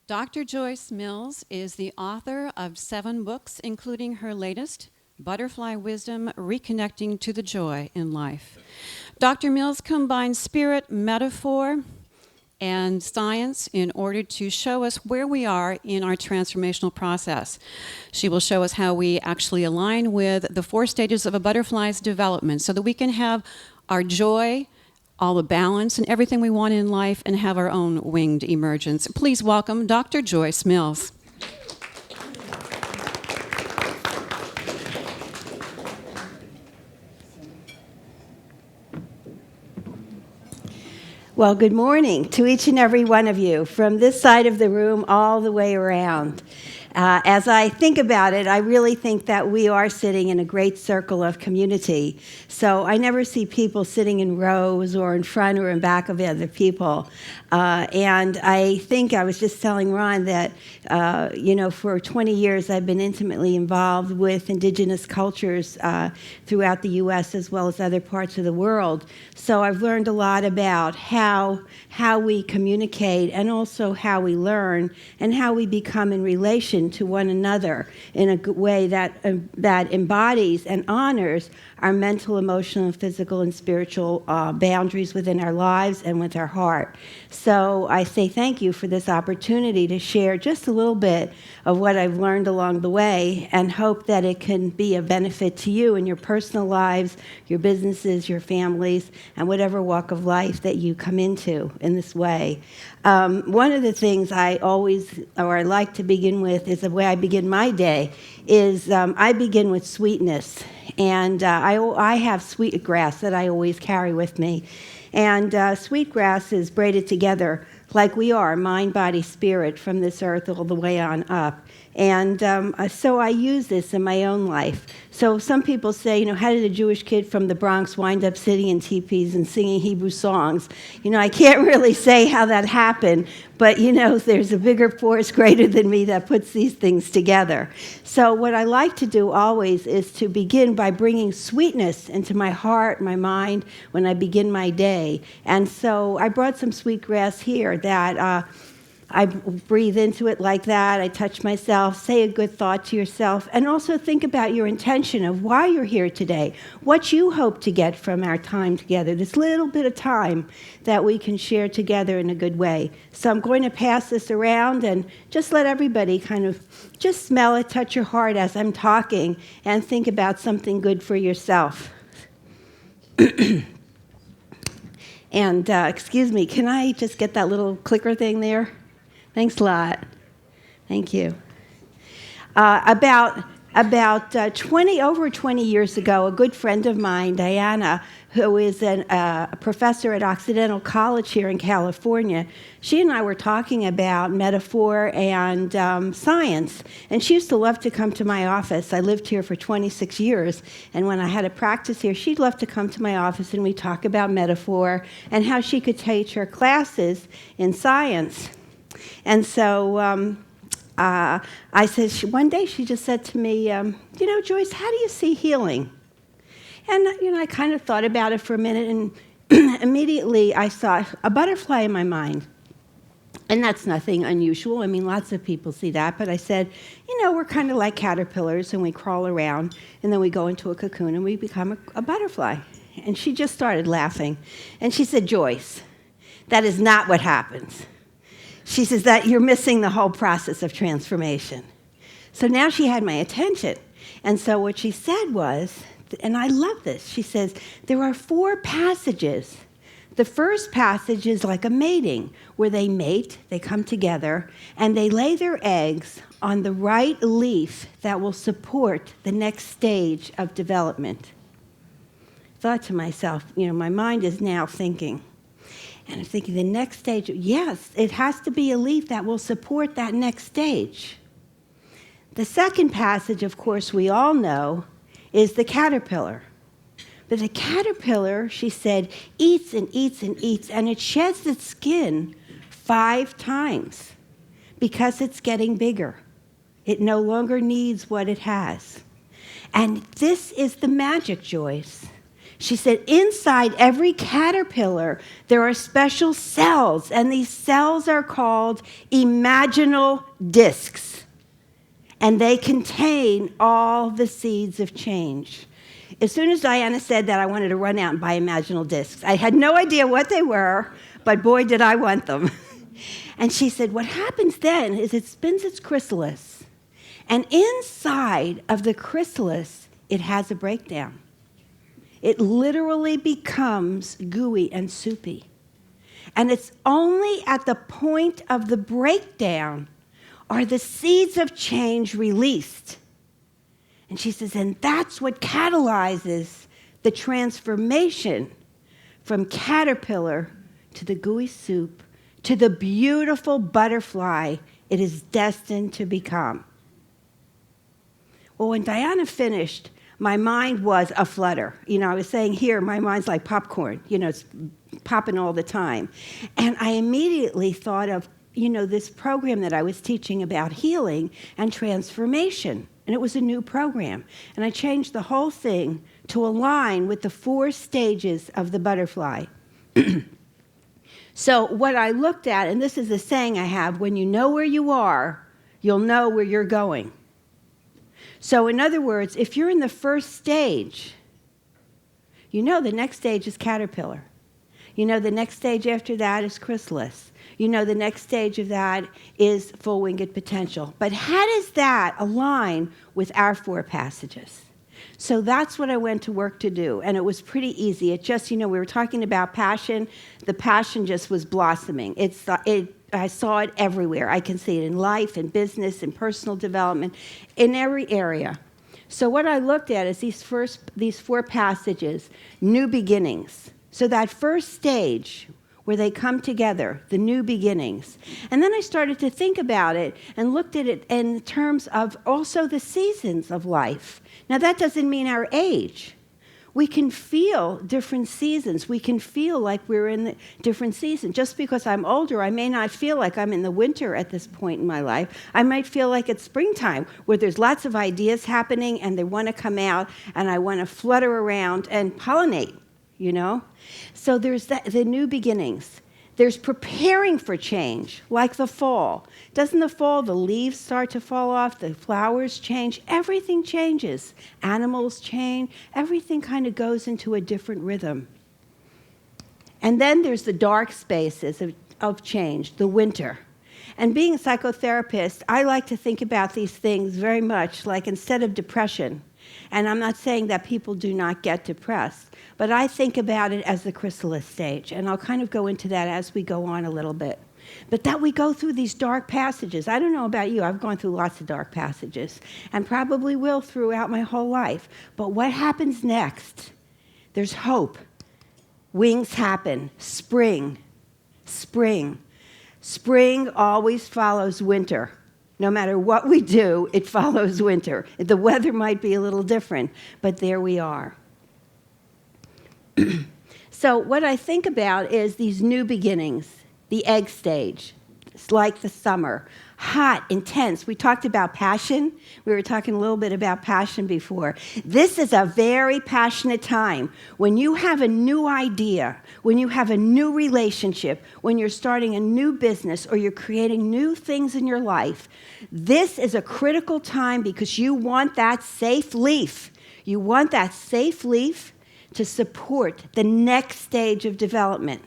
Dr. Joyce Mills is the author of 7 books, including her latest, Butterfly Wisdom, Reconnecting to the Joy in Life. Dr. Mills combines spirit, metaphor, and science in order to show us where we are in our transformational process. She will show us how we actually align with the 4 stages of a butterfly's development so that we can have our joy, all the balance and everything we want in life, and have our own winged emergence. Please welcome Dr. Joyce Mills. Well, good morning to each and every one of you, from this side of the room all the way around. As I think about it, I really think that we are sitting in a great circle of community. So I never see people sitting in rows or in front or in back of other people. And I think I was just telling Ron that, for 20 years I've been intimately involved with indigenous cultures throughout the U.S. as well as other parts of the world. So I've learned a lot about how we communicate and also how we learn and how we become in relation to one another in a way that embodies and honors our mental, emotional, physical, and spiritual boundaries within our lives and with our heart. So I say thank you for this opportunity to share just a little bit of what I've learned along the way, and hope that it can be a benefit to you in your personal lives, your businesses, your families, and whatever walk of life that you come into in this way. One of the things I like to begin with is the way I begin my day is I begin with sweetness. And I have sweetgrass that I always carry with me. And sweetgrass is braided together like we are, mind, body, spirit, from this earth all the way on up. And so I use this in my own life. So some people say, how did a Jewish kid from the Bronx wind up sitting in teepees and singing Hebrew songs? I can't really say how that happened, but there's a bigger force greater than me that puts these things together. So what I like to do always is to begin by bringing sweetness into my heart, my mind, when I begin my day. And so I brought some sweetgrass here that I breathe into it like that. I touch myself, say a good thought to yourself, and also think about your intention of why you're here today, what you hope to get from our time together, this little bit of time that we can share together in a good way. So I'm going to pass this around and just let everybody kind of just smell it, touch your heart as I'm talking, and think about something good for yourself. And excuse me, can I just get that little clicker thing there? Thanks a lot. Thank you. About 20 years ago, a good friend of mine, Diana, who is a professor at Occidental College here in California, she and I were talking about metaphor and science. And she used to love to come to my office. I lived here for 26 years. And when I had a practice here, she'd love to come to my office and we'd talk about metaphor and how she could teach her classes in science. And so I said, one day she just said to me, Joyce, how do you see healing? And, I kind of thought about it for a minute, and immediately I saw a butterfly in my mind. And that's nothing unusual. I mean, lots of people see that. But I said, we're kind of like caterpillars, and we crawl around, and then we go into a cocoon, and we become a butterfly. And she just started laughing. And she said, Joyce, that is not what happens. She says that you're missing the whole process of transformation. So now she had my attention. And so what she said was, and I love this, she says, there are 4 passages. The first passage is like a mating, where they mate, they come together, and they lay their eggs on the right leaf that will support the next stage of development. I thought to myself, my mind is now thinking, and I'm thinking the next stage, yes, it has to be a leaf that will support that next stage. The second passage, of course, we all know, is the caterpillar. But the caterpillar, she said, eats and eats and eats, and it sheds its skin 5 times because it's getting bigger. It no longer needs what it has. And this is the magic, Joyce. She said, inside every caterpillar, there are special cells, and these cells are called imaginal discs, and they contain all the seeds of change. As soon as Diana said that, I wanted to run out and buy imaginal discs. I had no idea what they were, but boy, did I want them. And she said, what happens then is it spins its chrysalis, and inside of the chrysalis, it has a breakdown. It literally becomes gooey and soupy. And it's only at the point of the breakdown are the seeds of change released. And she says, and that's what catalyzes the transformation from caterpillar to the gooey soup to the beautiful butterfly it is destined to become. Well, when Diana finished, my mind was a flutter. I was saying here, my mind's like popcorn. It's popping all the time. And I immediately thought of, this program that I was teaching about healing and transformation. And it was a new program. And I changed the whole thing to align with the 4 stages of the butterfly. So what I looked at, and this is a saying I have, when you know where you are, you'll know where you're going. So in other words, if you're in the first stage, the next stage is caterpillar. The next stage after that is chrysalis. The next stage of that is full-winged potential. But how does that align with our 4 passages? So that's what I went to work to do, and it was pretty easy. It just, we were talking about passion. The passion just was blossoming. I saw it everywhere. I can see it in life, in business, in personal development, in every area. So what I looked at is these 4 passages, new beginnings. So that first stage where they come together, the new beginnings. And then I started to think about it and looked at it in terms of also the seasons of life. Now that doesn't mean our age. We can feel different seasons. We can feel like we're in the different seasons. Just because I'm older, I may not feel like I'm in the winter at this point in my life. I might feel like it's springtime, where there's lots of ideas happening and they want to come out and I want to flutter around and pollinate, So there's the new beginnings. There's preparing for change, like the fall. Doesn't the fall, the leaves start to fall off, the flowers change, everything changes. Animals change, everything kind of goes into a different rhythm. And then there's the dark spaces of change, the winter. And being a psychotherapist, I like to think about these things very much like instead of depression. And I'm not saying that people do not get depressed, but I think about it as the chrysalis stage, and I'll kind of go into that as we go on a little bit. But that we go through these dark passages. I don't know about you, I've gone through lots of dark passages, and probably will throughout my whole life. But what happens next? There's hope. Wings happen. Spring. Spring. Spring always follows winter. No matter what we do, it follows winter. The weather might be a little different, but there we are. So what I think about is these new beginnings, the egg stage. It's like the summer, hot, intense. We talked about passion. We were talking a little bit about passion before. This is a very passionate time. When you have a new idea, when you have a new relationship, when you're starting a new business or you're creating new things in your life, this is a critical time because you want that safe leaf. You want that safe leaf to support the next stage of development.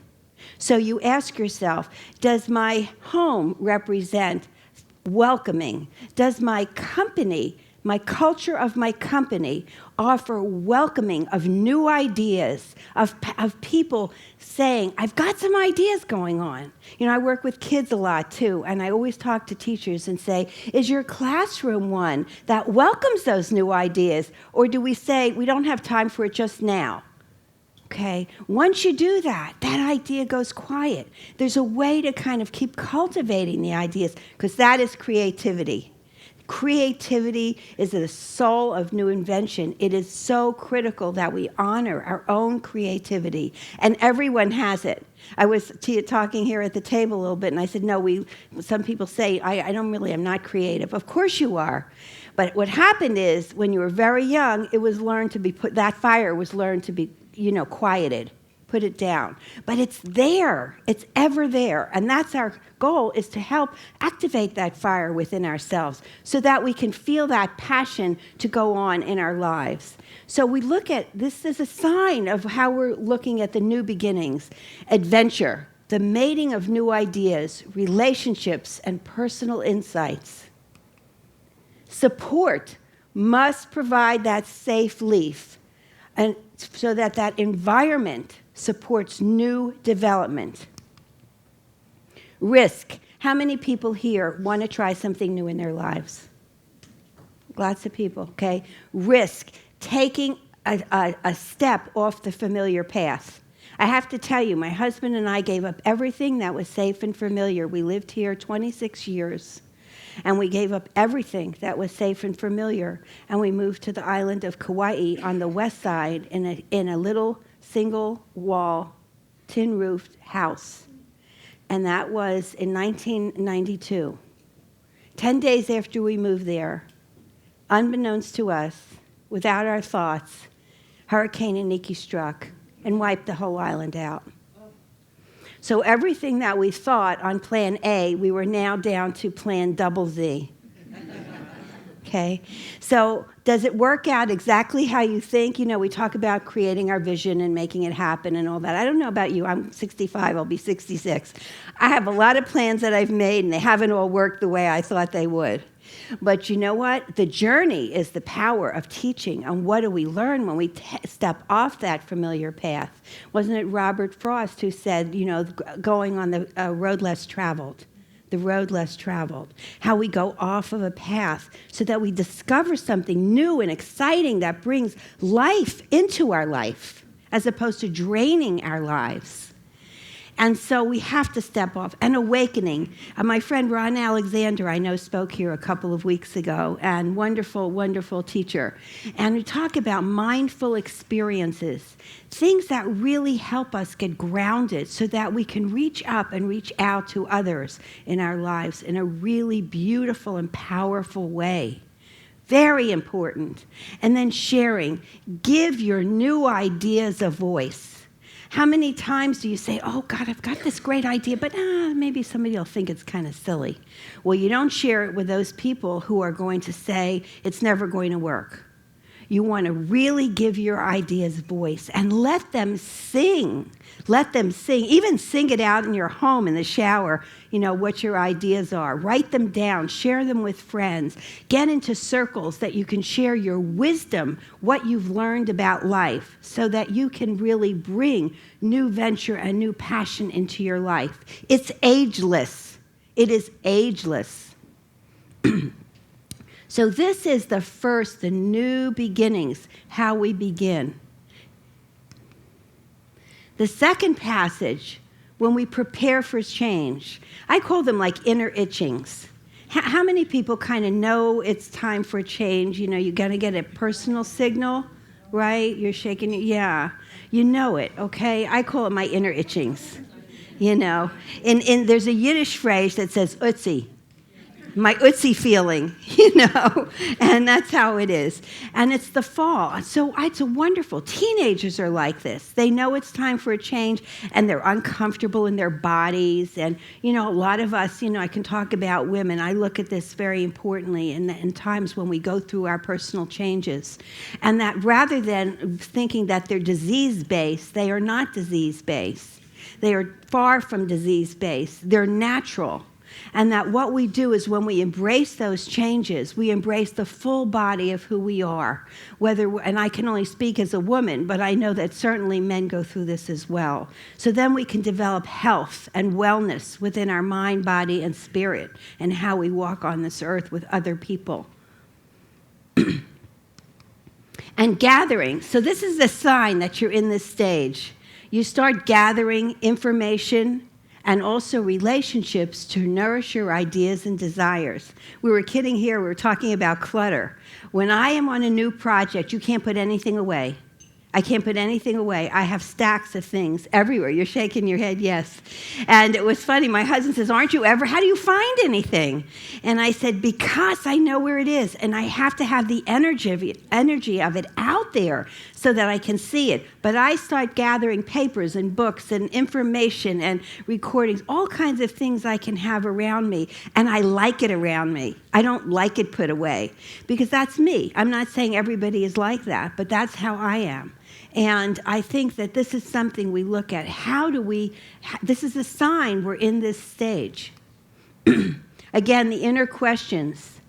So you ask yourself, does my home represent welcoming? Does my company, my culture of my company, offer welcoming of new ideas, of people saying, I've got some ideas going on. I work with kids a lot too, and I always talk to teachers and say, is your classroom one that welcomes those new ideas? Or do we say, we don't have time for it just now? Okay, once you do that, that idea goes quiet. There's a way to kind of keep cultivating the ideas, because that is creativity. Creativity is the soul of new invention. It is so critical that we honor our own creativity, and everyone has it. I was talking here at the table a little bit, and I said, no, some people say, I'm not creative. Of course you are. But what happened is, when you were very young, it was learned to be that fire was learned to be quieted, put it down. But it's there. It's ever there. And that's our goal, is to help activate that fire within ourselves so that we can feel that passion to go on in our lives. So we look at this as a sign of how we're looking at the new beginnings, adventure, the mating of new ideas, relationships, and personal insights. Support must provide that safe leaf, and so that environment supports new development. Risk. How many people here want to try something new in their lives? Lots of people, okay? Risk. Taking a step off the familiar path. I have to tell you, my husband and I gave up everything that was safe and familiar. We lived here 26 years, and we gave up everything that was safe and familiar, and we moved to the island of Kauai on the west side in a little single-wall, tin-roofed house. And that was in 1992. 10 days after we moved there, unbeknownst to us, without our thoughts, Hurricane Iniki struck and wiped the whole island out. So everything that we thought on plan A, we were now down to plan double Z. Okay? So does it work out exactly how you think? We talk about creating our vision and making it happen and all that. I don't know about you. I'm 65. I'll be 66. I have a lot of plans that I've made, and they haven't all worked the way I thought they would. But you know what? The journey is the power of teaching. And what do we learn when we step off that familiar path? Wasn't it Robert Frost who said, going on the road less traveled? The road less traveled. How we go off of a path so that we discover something new and exciting that brings life into our life, as opposed to draining our lives. And so we have to step off. An awakening. My friend Ron Alexander, I know, spoke here a couple of weeks ago, and wonderful, wonderful teacher. And we talk about mindful experiences, things that really help us get grounded so that we can reach up and reach out to others in our lives in a really beautiful and powerful way. Very important. And then sharing. Give your new ideas a voice. How many times do you say, oh, God, I've got this great idea, but maybe somebody will think it's kind of silly. Well, you don't share it with those people who are going to say it's never going to work. You want to really give your ideas voice and let them sing. Let them sing. Even sing it out in your home in the shower, what your ideas are. Write them down. Share them with friends. Get into circles that you can share your wisdom, what you've learned about life, so that you can really bring new venture and new passion into your life. It's ageless. It is ageless. So this is the new beginnings, how we begin. The second passage, when we prepare for change, I call them like inner itchings. How many people kind of know it's time for change? You got to get a personal signal, right? You're shaking it. Yeah, you know it, okay? I call it my inner itchings, And there's a Yiddish phrase that says, utzi. My utzi feeling, and that's how it is. And it's the fall. So it's wonderful. Teenagers are like this. They know it's time for a change, and they're uncomfortable in their bodies. And, a lot of us, I can talk about women. I look at this very importantly in times when we go through our personal changes. And that rather than thinking that they're disease-based, they are not disease-based. They are far from disease-based. They're natural. And that what we do is when we embrace those changes, we embrace the full body of who we are. And I can only speak as a woman, but I know that certainly men go through this as well. So then we can develop health and wellness within our mind, body, and spirit, and how we walk on this earth with other people. And gathering. So this is the sign that you're in this stage. You start gathering information and also relationships to nourish your ideas and desires. We were kidding here, we were talking about clutter. When I am on a new project, you can't put anything away. I can't put anything away. I have stacks of things everywhere. You're shaking your head, yes. And it was funny. My husband says, how do you find anything? And I said, because I know where it is, and I have to have the energy of it out there so that I can see it. But I start gathering papers and books and information and recordings, all kinds of things I can have around me, and I like it around me. I don't like it put away, because that's me. I'm not saying everybody is like that, but that's how I am. And I think that this is something we look at. This is a sign we're in this stage. Again, the inner questions,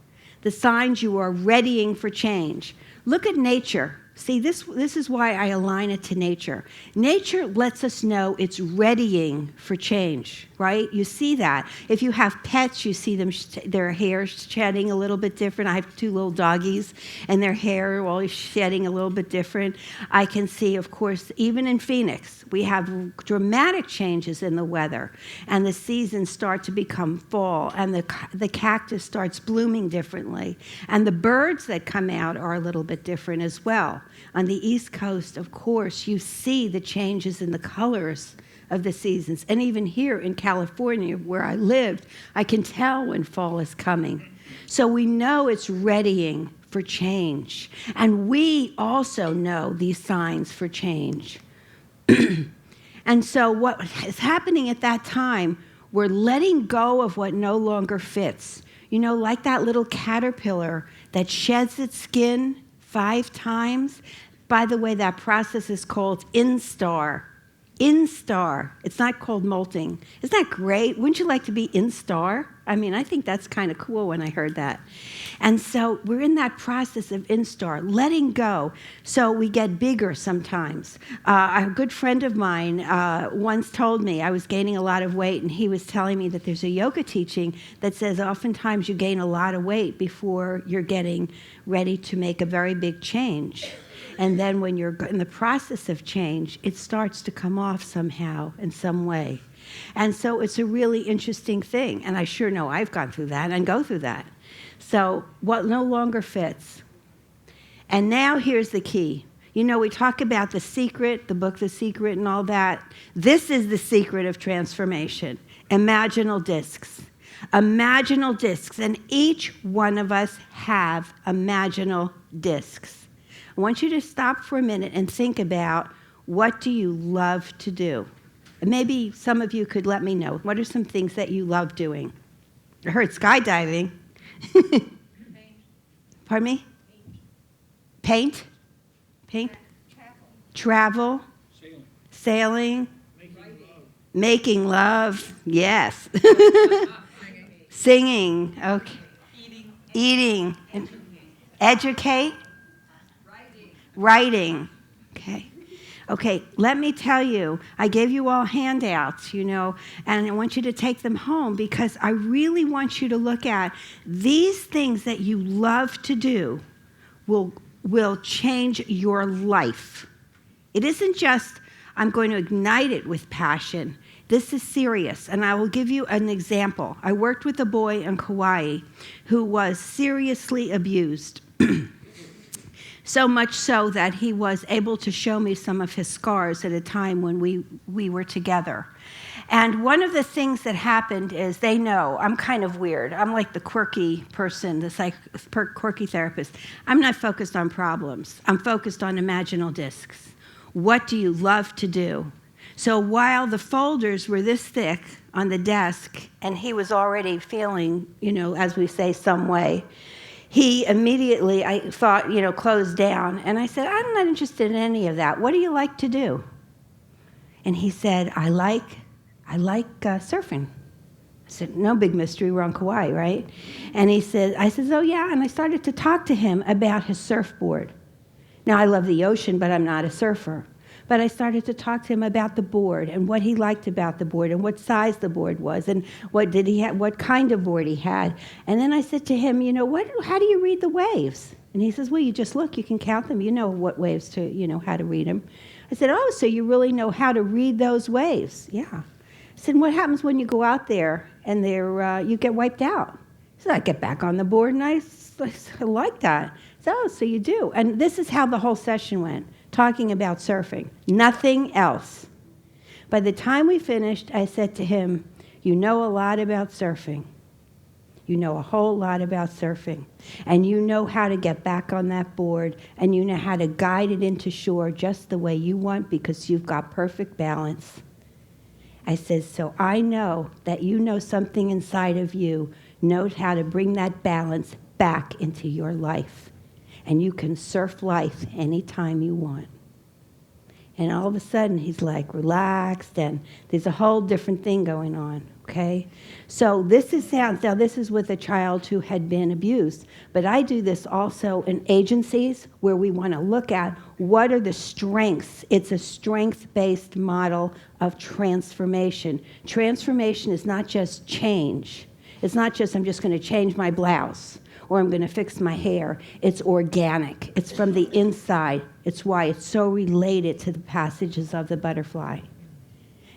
the signs you are readying for change. Look at nature. See, this is why I align it to nature. Nature lets us know it's readying for change, right? You see that. If you have pets, you see them, their hair shedding a little bit different. I have 2 little doggies, and their hair always shedding a little bit different. I can see, of course, even in Phoenix, we have dramatic changes in the weather, and the seasons start to become fall, and the cactus starts blooming differently, and the birds that come out are a little bit different as well. On the East Coast, of course, you see the changes in the colors of the seasons. And even here in California, where I lived, I can tell when fall is coming. So we know it's readying for change. And we also know these signs for change. And so what is happening at that time, we're letting go of what no longer fits. You know, like that little caterpillar that sheds its skin 5 times. By the way, that process is called instar. Instar. It's not called molting. Isn't that great? Wouldn't you like to be instar? I mean, I think that's kind of cool when I heard that. And so we're in that process of instar, letting go. So we get bigger sometimes. A good friend of mine once told me I was gaining a lot of weight, and he was telling me that there's a yoga teaching that says oftentimes you gain a lot of weight before you're getting ready to make a very big change. And then when you're in the process of change, it starts to come off somehow, in some way. And so it's a really interesting thing. And I sure know I've gone through that and go through that. So what no longer fits. And now here's the key. You know, we talk about The Secret, the book The Secret and all that. This is the secret of transformation. Imaginal discs. Imaginal discs. And each one of us have imaginal discs. I want you to stop for a minute and think about, what do you love to do? And maybe some of you could let me know. What are some things that you love doing? I heard skydiving. Paint. Pardon me? Paint? Paint? Travel? Sailing? Making love. Yes. Singing. Okay. Eating. Educate? Writing. Okay, let me tell you, I gave you all handouts, you know, and I want you to take them home, because I really want you to look at these things that you love to do will change your life. It isn't just, I'm going to ignite it with passion. This is serious, and I will give you an example. I worked with a boy in Kauai who was seriously abused. So much so that he was able to show me some of his scars at a time when we were together. And one of the things that happened is, they know I'm kind of weird. I'm like the quirky person, the quirky therapist. I'm not focused on problems. I'm focused on imaginal discs. What do you love to do? So while the folders were this thick on the desk, and he was already feeling, you know, as we say, some way, he immediately, I thought, you know, closed down. And I said, I'm not interested in any of that. What do you like to do? And he said, I like surfing. I said, no big mystery, we're on Kauai, right? And I said, oh yeah, and I started to talk to him about his surfboard. Now, I love the ocean, but I'm not a surfer. But I started to talk to him about the board and what he liked about the board and what size the board was and what kind of board he had. And then I said to him, you know, how do you read the waves? And he says, well, you just look, you can count them. You know what waves to, you know, how to read them. I said, oh, so you really know how to read those waves? Yeah. I said, what happens when you go out there and you get wiped out? He said, I get back on the board and I like that. So you do. And this is how the whole session went. talking about surfing, nothing else. By the time we finished, I said to him, "You know a lot about surfing. You know a whole lot about surfing. And you know how to get back on that board, and you know how to guide it into shore just the way you want because you've got perfect balance." I said, "So I know that you know something inside of you knows how to bring that balance back into your life. And you can surf life anytime you want." And all of a sudden, he's like relaxed, and there's a whole different thing going on, okay? So this is with a child who had been abused. But I do this also in agencies where we want to look at what are the strengths. It's a strength-based model of transformation. Transformation is not just change. It's not just I'm just going to change my blouse or I'm going to fix my hair. It's organic. It's from the inside. It's why it's so related to the passages of the butterfly.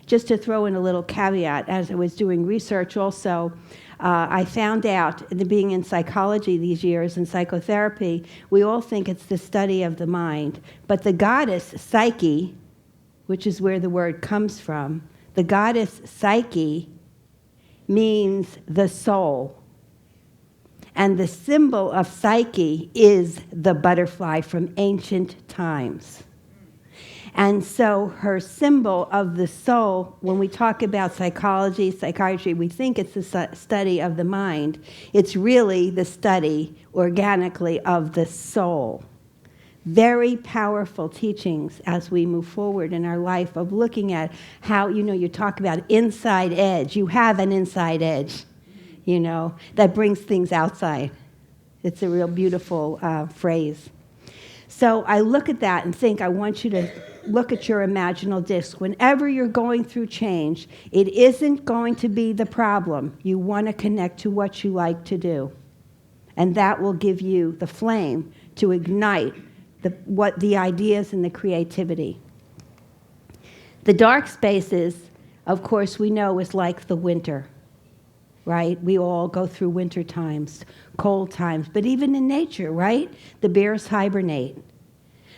Just to throw in a little caveat, as I was doing research also, I found out, being in psychology these years and psychotherapy, we all think it's the study of the mind. But the goddess Psyche, which is where the word comes from, the goddess Psyche means the soul. And the symbol of Psyche is the butterfly from ancient times. And so her symbol of the soul, when we talk about psychology, psychiatry, we think it's the study of the mind. It's really the study, organically, of the soul. Very powerful teachings as we move forward in our life of looking at how, you talk about inside edge. You have an inside edge, that brings things outside. It's a real beautiful phrase. So I look at that and think I want you to look at your imaginal disc. Whenever you're going through change, it isn't going to be the problem. You want to connect to what you like to do. And that will give you the flame to ignite the ideas and the creativity. The dark spaces, of course, we know is like the winter, right? We all go through winter times, cold times, but even in nature, right? The bears hibernate.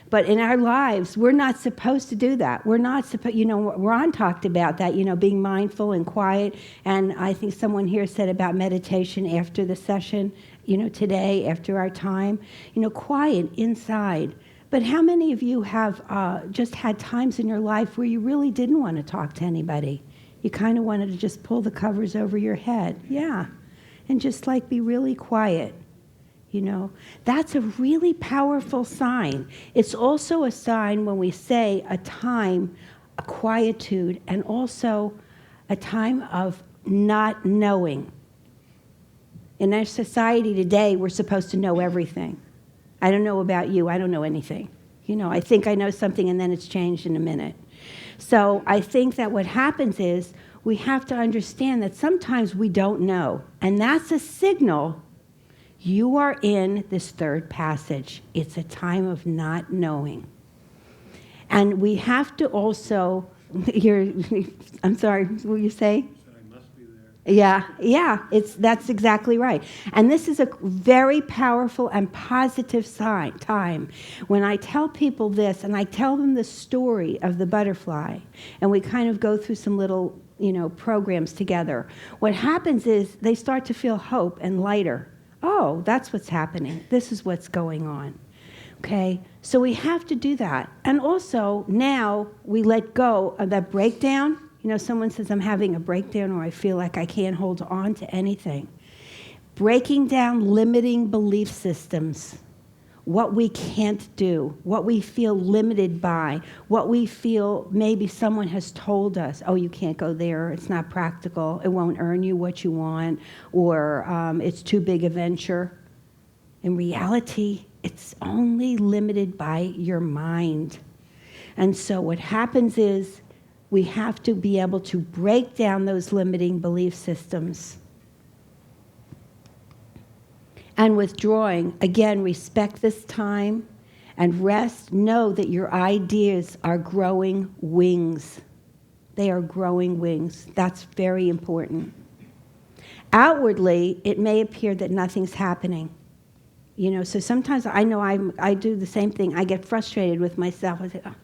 But in our lives, we're not supposed to do that. We're not supposed, Ron talked about that, being mindful and quiet. And I think someone here said about meditation after the session, today, after our time, quiet inside. But how many of you have just had times in your life where you really didn't want to talk to anybody? You kind of wanted to just pull the covers over your head. Yeah. And just be really quiet. That's a really powerful sign. It's also a sign when we say a time, a quietude, and also a time of not knowing. In our society today, we're supposed to know everything. I don't know about you. I don't know anything. I think I know something, and then it's changed in a minute. So I think that what happens is we have to understand that sometimes we don't know. And that's a signal you are in this third passage. It's a time of not knowing. And we have to also, I'm sorry, what were you saying? I must be there. Yeah, that's exactly right. And this is a very powerful and positive time. When I tell people this, and I tell them the story of the butterfly, and we kind of go through some little, programs together, what happens is they start to feel hope and lighter. Oh, that's what's happening. This is what's going on. Okay? So we have to do that. And also, now we let go of that breakdown. Someone says, I'm having a breakdown, or I feel like I can't hold on to anything. Breaking down limiting belief systems. What we can't do. What we feel limited by. What we feel maybe someone has told us. Oh, you can't go there. It's not practical. It won't earn you what you want. Or it's too big a venture. In reality, it's only limited by your mind. And so what happens is we have to be able to break down those limiting belief systems. And withdrawing, again, respect this time and rest. Know that your ideas are growing wings. They are growing wings. That's very important. Outwardly, it may appear that nothing's happening. So sometimes I know I do the same thing. I get frustrated with myself. I say, oh,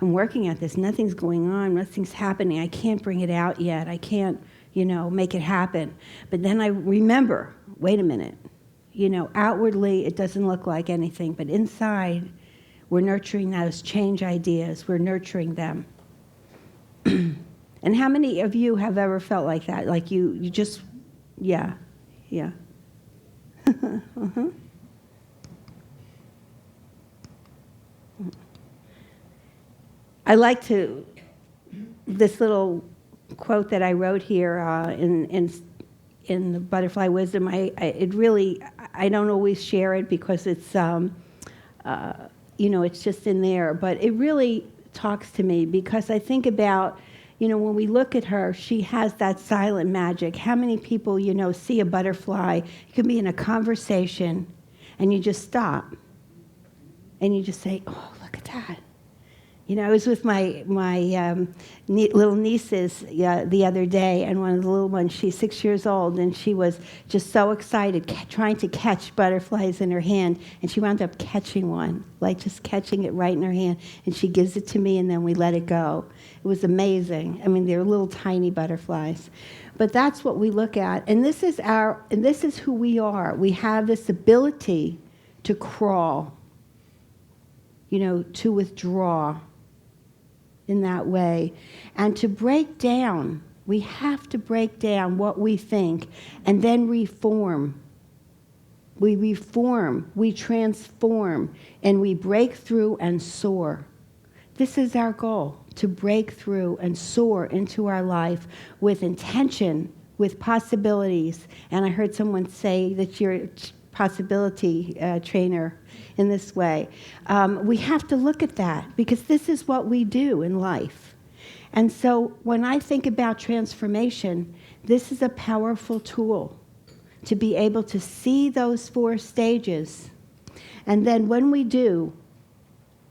I'm working at this. Nothing's going on. Nothing's happening. I can't bring it out yet. I can't, make it happen. But then I remember, wait a minute. Outwardly it doesn't look like anything, but inside we're nurturing those change ideas. We're nurturing them. And how many of you have ever felt like that? Like you just, yeah. uh-huh. I like this little quote that I wrote here in the Butterfly Wisdom. I don't always share it because it's, it's just in there, but it really talks to me because I think about, when we look at her, she has that silent magic. How many people, see a butterfly? You can be in a conversation and you just stop and you just say, oh, look at that. I was with my little nieces the other day, and one of the little ones, she's 6 years old, and she was just so excited, trying to catch butterflies in her hand, and she wound up catching one, like just catching it right in her hand, and she gives it to me, and then we let it go. It was amazing. I mean, they're little tiny butterflies. But that's what we look at, and this is who we are. We have this ability to crawl, to withdraw in that way. And to break down, we have to break down what we think and then reform. We reform, we transform, and we break through and soar. This is our goal, to break through and soar into our life with intention, with possibilities. And I heard someone say that you're a possibility trainer in this way. We have to look at that because this is what we do in life. And so when I think about transformation, this is a powerful tool to be able to see those 4 stages. And then when we do,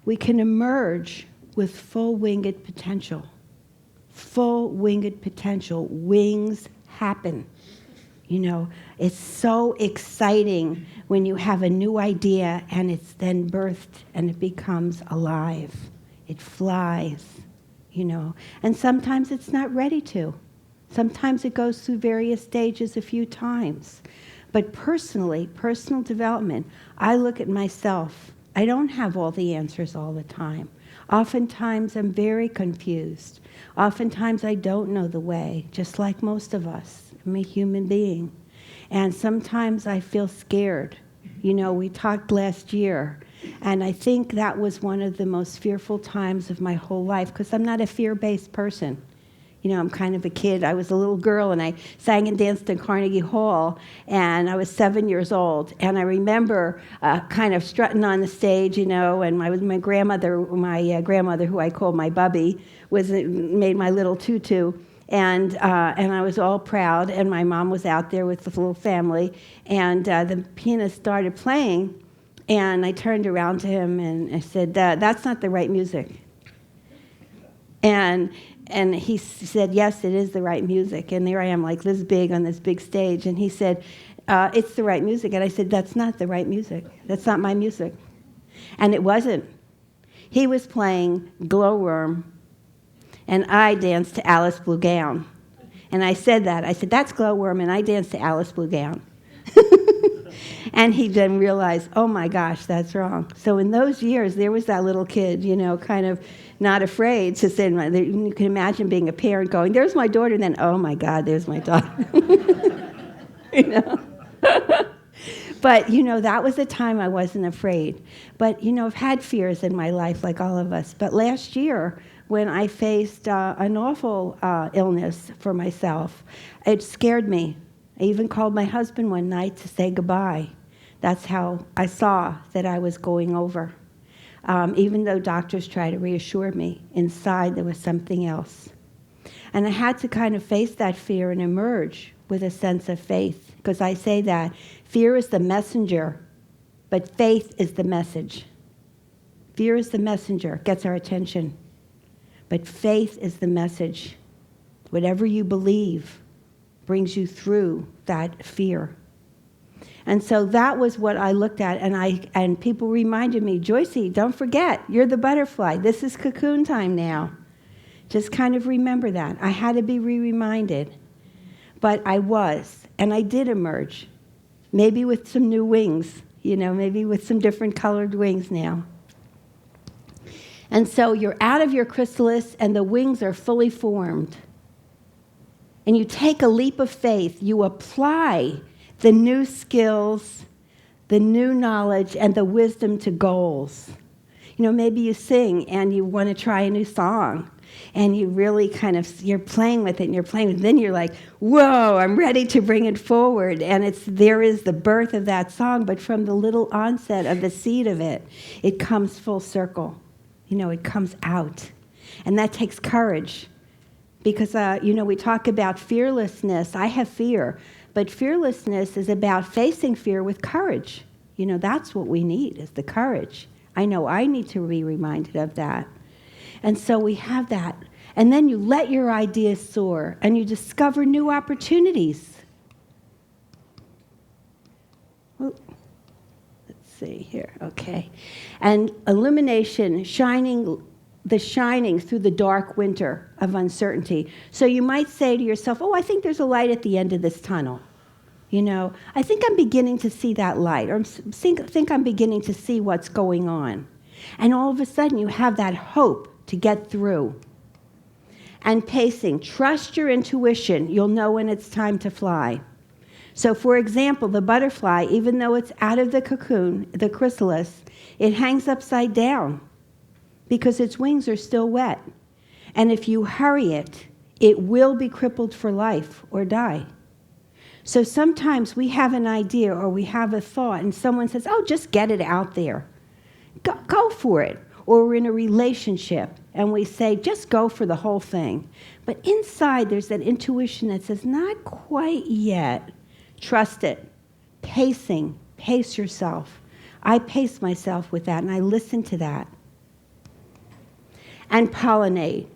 we can emerge with full winged potential. Full winged potential. Wings happen. It's so exciting when you have a new idea and it's then birthed and it becomes alive. It flies, And sometimes it's not ready to. Sometimes it goes through various stages a few times. But personally, personal development, I look at myself. I don't have all the answers all the time. Oftentimes I'm very confused. Oftentimes I don't know the way, just like most of us. I'm a human being. And sometimes I feel scared. We talked last year, and I think that was one of the most fearful times of my whole life, because I'm not a fear-based person. I'm kind of a kid. I was a little girl, and I sang and danced in Carnegie Hall, and I was 7 years old. And I remember kind of strutting on the stage, and my grandmother, who I called my bubby, made my little tutu. And I was all proud, and my mom was out there with the little family, and the pianist started playing, and I turned around to him and I said, that's not the right music. And he said, yes, it is the right music. And there I am, like this big on this big stage, and he said, it's the right music. And I said, that's not the right music. That's not my music. And it wasn't. He was playing Glowworm, and I danced to Alice Blue Gown. And I said that. I said, that's Glowworm, and I danced to Alice Blue Gown. And he then realized, oh my gosh, that's wrong. So in those years, there was that little kid, kind of not afraid to say, you can imagine being a parent going, there's my daughter, and then, oh my God, there's my daughter. But, that was a time I wasn't afraid. But, I've had fears in my life, like all of us. But last year, when I faced an awful illness for myself, it scared me. I even called my husband one night to say goodbye. That's how I saw that I was going over. Even though doctors tried to reassure me, inside there was something else. And I had to kind of face that fear and emerge with a sense of faith, because I say that fear is the messenger, but faith is the message. Fear is the messenger, gets our attention, but faith is the message. Whatever you believe brings you through that fear. And so that was what I looked at, and people reminded me, Joyce, don't forget, you're the butterfly. This is cocoon time now. Just kind of remember that. I had to be reminded. But I was, and I did emerge. Maybe with some new wings, maybe with some different colored wings now. And so you're out of your chrysalis, and the wings are fully formed. And you take a leap of faith. You apply the new skills, the new knowledge, and the wisdom to goals. Maybe you sing and you want to try a new song, and you really you're playing with it, and you're playing with it. Then you're like, whoa, I'm ready to bring it forward. And there is the birth of that song, but from the little onset of the seed of it, it comes full circle. It comes out. And that takes courage. Because, we talk about fearlessness. I have fear. But fearlessness is about facing fear with courage. That's what we need, is the courage. I know I need to be reminded of that. And so we have that. And then you let your ideas soar, and you discover new opportunities. Ooh. Let's see here. Okay. And illumination, the shining through the dark winter of uncertainty. So you might say to yourself, I think there's a light at the end of this tunnel. I think I'm beginning to see that light, or think I'm beginning to see what's going on. And all of a sudden you have that hope to get through. And pacing, trust your intuition. You'll know when it's time to fly. So for example, the butterfly, even though it's out of the cocoon, the chrysalis, it hangs upside down, because its wings are still wet. And if you hurry it, it will be crippled for life or die. So sometimes we have an idea or we have a thought, and someone says, just get it out there. Go for it. Or we're in a relationship, and we say, just go for the whole thing. But inside, there's that intuition that says, not quite yet. Trust it. Pacing. Pace yourself. I pace myself with that, and I listen to that. And pollinate.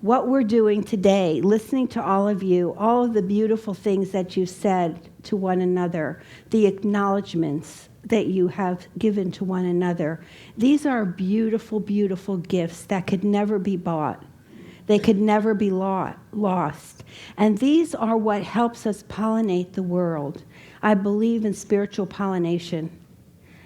What we're doing today, listening to all of you, all of the beautiful things that you said to one another, the acknowledgments that you have given to one another. These are beautiful, beautiful gifts that could never be bought. They could never be lost. And these are what helps us pollinate the world. I believe in spiritual pollination.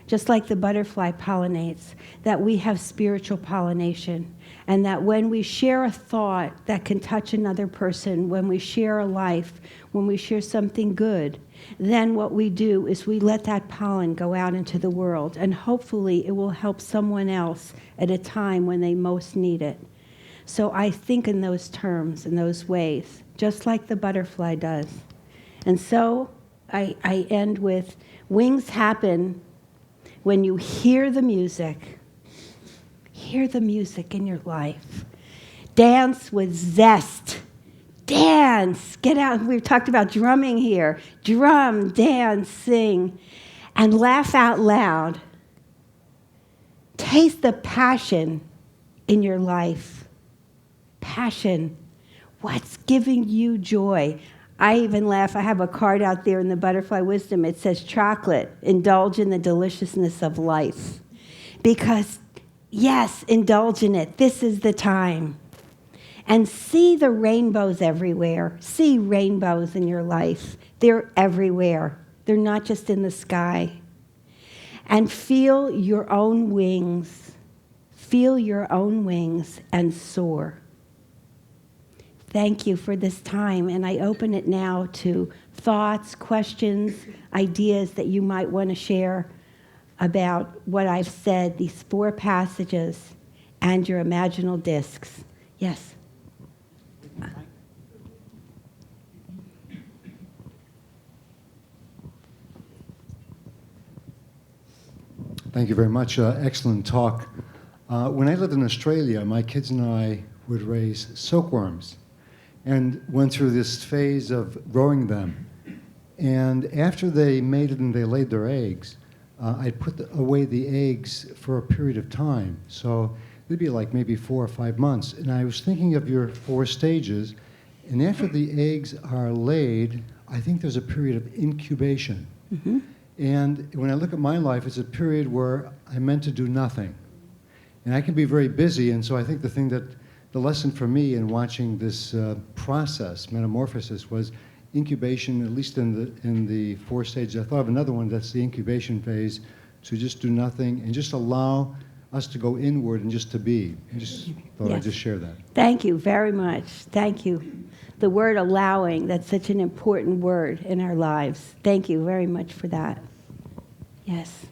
Just like the butterfly pollinates, that we have spiritual pollination. And that when we share a thought that can touch another person, when we share a life, when we share something good, then what we do is we let that pollen go out into the world, and hopefully it will help someone else at a time when they most need it. So I think in those terms, in those ways, just like the butterfly does. And so I end with, wings happen when you hear the music. Hear the music in your life. Dance with zest. Dance. Get out. We've talked about drumming here. Drum, dance, sing, and laugh out loud. Taste the passion in your life. Passion. What's giving you joy? I even laugh. I have a card out there in the Butterfly Wisdom. It says, chocolate, indulge in the deliciousness of life. Because, yes, indulge in it. This is the time. And see the rainbows everywhere. See rainbows in your life. They're everywhere. They're not just in the sky. And feel your own wings. Feel your own wings and soar. Thank you for this time, and I open it now to thoughts, questions, ideas that you might want to share about what I've said, these 4 passages, and your imaginal discs. Yes? Thank you very much. Excellent talk. When I lived in Australia, my kids and I would raise silkworms and went through this phase of growing them. And after they mated and they laid their eggs, I'd put away the eggs for a period of time. So it'd be like maybe 4 or 5 months. And I was thinking of your 4 stages. And after the eggs are laid, I think there's a period of incubation. Mm-hmm. And when I look at my life, it's a period where I meant to do nothing. And I can be very busy, and so I think the lesson for me in watching this process, metamorphosis, was incubation, at least in the 4 stages. I thought of another one, that's the incubation phase, to just do nothing and just allow us to go inward and just to be. I just thought I'd just share that. Thank you very much. Thank you. The word allowing, that's such an important word in our lives. Thank you very much for that. Yes.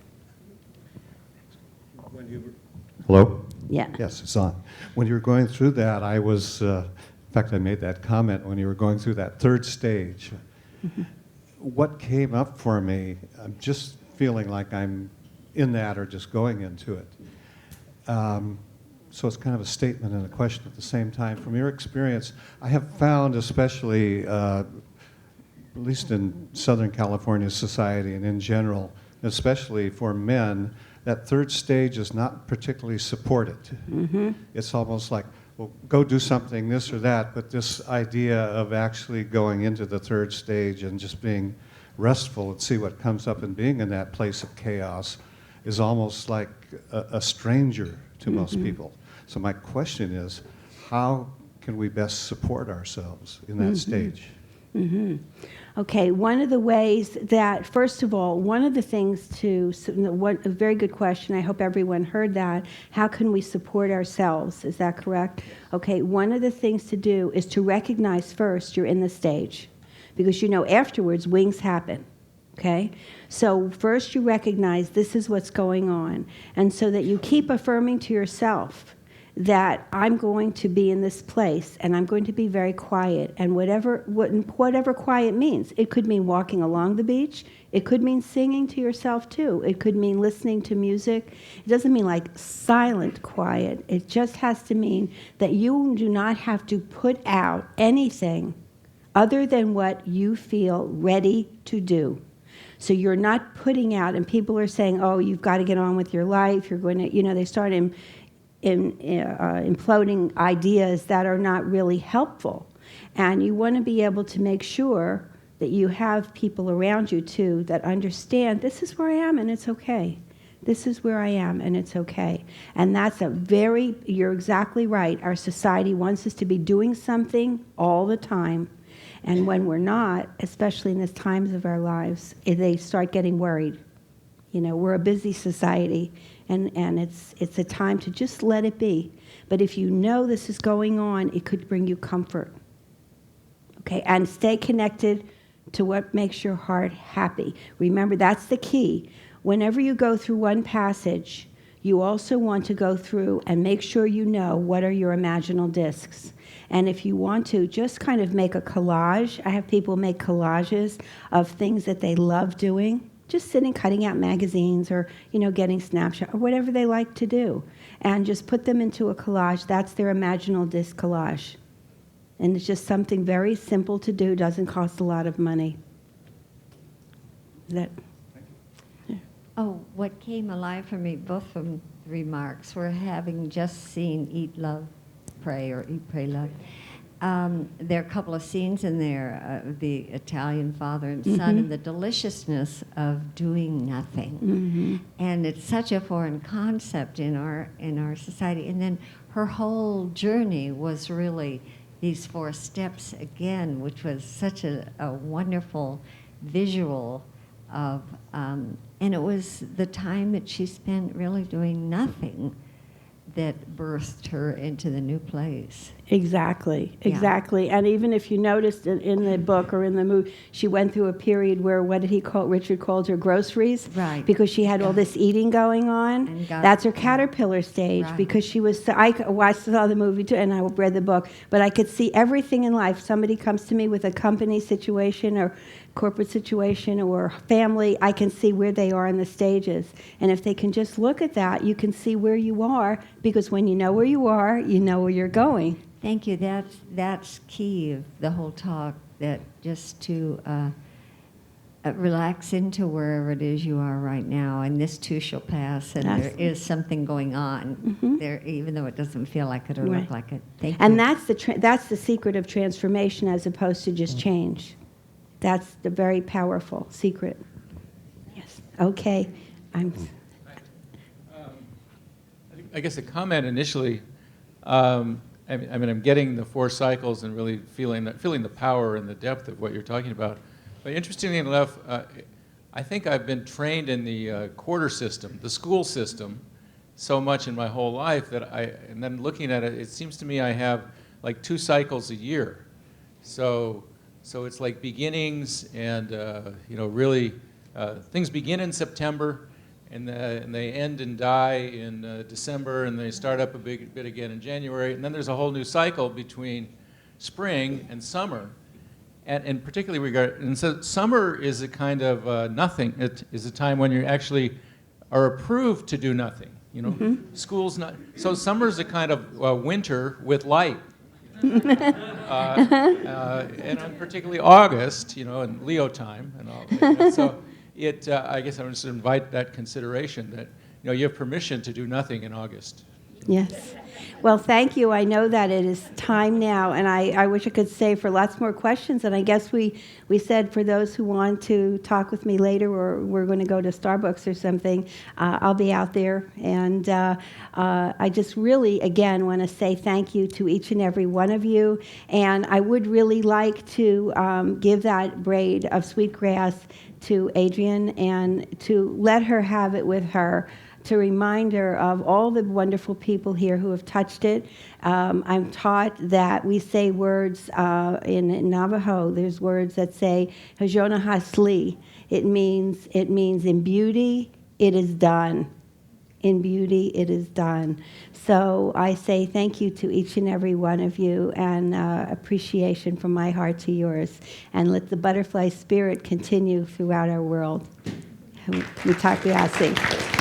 Hello? Yeah. Yes, it's on. When you were going through that, I was, in fact, I made that comment when you were going through that 3rd stage. Mm-hmm. What came up for me, I'm just feeling like I'm in that or just going into it. So it's kind of a statement and a question at the same time. From your experience, I have found, especially, at least in Southern California society and in general, especially for men, that 3rd stage is not particularly supported. Mm-hmm. It's almost like, well, go do something, this or that, but this idea of actually going into the 3rd stage and just being restful and see what comes up and being in that place of chaos is almost like a stranger to mm-hmm. most people. So my question is, how can we best support ourselves in that mm-hmm. stage? Mm-hmm. Okay, one of the ways that, first of all, one of the things a very good question, I hope everyone heard that, how can we support ourselves, is that correct? Okay, one of the things to do is to recognize first you're in the stage, because afterwards wings happen, okay? So first you recognize this is what's going on, and so that you keep affirming to yourself that I'm going to be in this place and I'm going to be very quiet, and whatever quiet means. It could mean walking along the beach. It could mean singing to yourself too. It could mean listening to music. It doesn't mean like silent quiet. It just has to mean that you do not have to put out anything other than what you feel ready to do. So you're not putting out, and people are saying, oh, you've got to get on with your life. You're going to, they start imploding ideas that are not really helpful. And you want to be able to make sure that you have people around you, too, that understand this is where I am and it's okay. This is where I am and it's okay. And that's you're exactly right. Our society wants us to be doing something all the time. And when we're not, especially in the times of our lives, they start getting worried. We're a busy society. And it's a time to just let it be. But if you know this is going on, it could bring you comfort. Okay, and stay connected to what makes your heart happy. Remember, that's the key. Whenever you go through one passage, you also want to go through and make sure you know what are your imaginal discs. And if you want to, just kind of make a collage. I have people make collages of things that they love doing. Just sitting, cutting out magazines or, getting snapshots or whatever they like to do. And just put them into a collage. That's their imaginal disc collage. And it's just something very simple to do, doesn't cost a lot of money. Is that? Yeah. Oh, what came alive for me, both from the remarks, were having just seen Eat, Love, Pray, or Eat, Pray, Love. There are a couple of scenes in there, the Italian father and son, mm-hmm. and the deliciousness of doing nothing. Mm-hmm. And it's such a foreign concept in our society. And then her whole journey was really these 4 steps again, which was such a wonderful visual of, and it was the time that she spent really doing nothing that birthed her into the new place. Exactly. Yeah. And even if you noticed in the book or in the movie, she went through a period where, Richard called her groceries? Right. Because she had all this eating going on. That's her caterpillar stage, right. Because she was, I saw the movie too, and I read the book, but I could see everything in life. Somebody comes to me with a company situation or corporate situation or family, I can see where they are in the stages. And if they can just look at that, you can see where you are, because when you know where you are, you know where you're going. Thank you. That's key of the whole talk, that just to relax into wherever it is you are right now, and this too shall pass, and there is something going on there, even though it doesn't feel like it or look like it. Thank you. And that's the secret of transformation, as opposed to just change. That's the very powerful secret. Yes. Okay. I guess a comment initially. I'm getting the 4 cycles and really feeling the power and the depth of what you're talking about. But interestingly enough, I think I've been trained in the quarter system, the school system, so much in my whole life and then looking at it, it seems to me I have like 2 cycles a year. So it's like beginnings and really things begin in September. And they end and die in December, and they start up a bit again in January. And then there's a whole new cycle between spring and summer, and particularly and so summer is a kind of nothing. It is a time when you actually are approved to do nothing. School's not. So summer is a kind of winter with light. And particularly August, and Leo time and all. So. I guess I would just invite that consideration that you have permission to do nothing in August. Yes. Well, thank you. I know that it is time now, and I wish I could stay for lots more questions. And I guess we said for those who want to talk with me later, or we're going to go to Starbucks or something, I'll be out there. And I just really, again, want to say thank you to each and every one of you. And I would really like to give that braid of sweetgrass to Adrienne and to let her have it with her, to remind her of all the wonderful people here who have touched it. I'm taught that we say words in Navajo. There's words that say "Hajona Hasli." It means in beauty it is done. In beauty it is done. So I say thank you to each and every one of you, and appreciation from my heart to yours. And let the butterfly spirit continue throughout our world. Mitakuye.